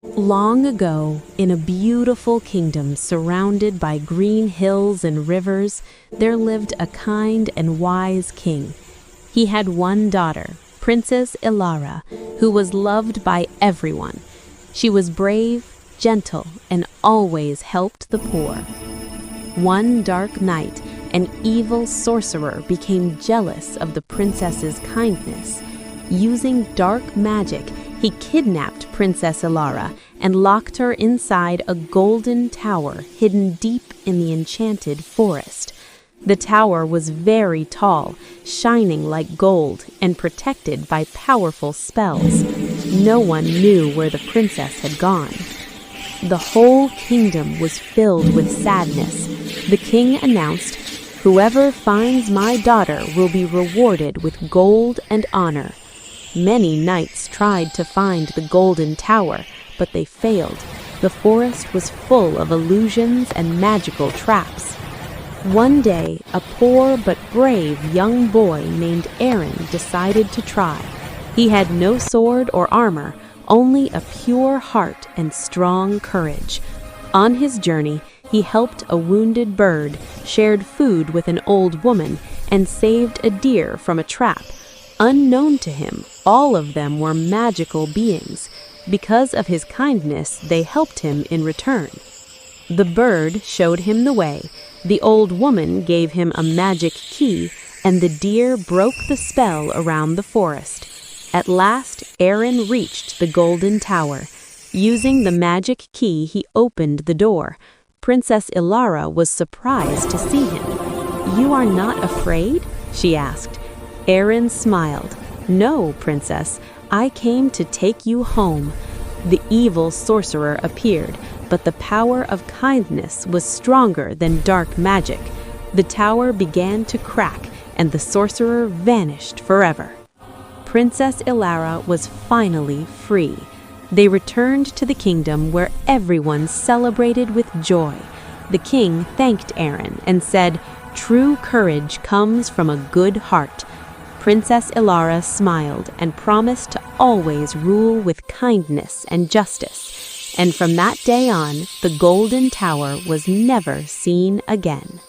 Long ago, in a beautiful kingdom surrounded by green hills and rivers, there lived a kind and wise king. He had one daughter, Princess Ilara, who was loved by everyone. She was brave, gentle, and always helped the poor. One dark night, an evil sorcerer became jealous of the princess's kindness. Using dark magic, he kidnapped Princess Ilara and locked her inside a golden tower hidden deep in the enchanted forest. The tower was very tall, shining like gold, and protected by powerful spells. No one knew where the princess had gone. The whole kingdom was filled with sadness. The king announced, "Whoever finds my daughter will be rewarded with gold and honor." Many knights tried to find the golden tower, but they failed. The forest was full of illusions and magical traps. One day, a poor but brave young boy named Aaron decided to try. He had no sword or armor, only a pure heart and strong courage. On his journey, he helped a wounded bird, shared food with an old woman, and saved a deer from a trap. Unknown to him, all of them were magical beings. Because of his kindness, they helped him in return. The bird showed him the way, the old woman gave him a magic key, and the deer broke the spell around the forest. At last, Aaron reached the golden tower. Using the magic key, he opened the door. Princess Ilara was surprised to see him. "You are not afraid?" she asked. Aaron smiled. "No, princess, I came to take you home." The evil sorcerer appeared, but the power of kindness was stronger than dark magic. The tower began to crack, and the sorcerer vanished forever. Princess Ilara was finally free. They returned to the kingdom where everyone celebrated with joy. The king thanked Aaron and said, "True courage comes from a good heart." Princess Ilara smiled and promised to always rule with kindness and justice. And from that day on, the Golden Tower was never seen again.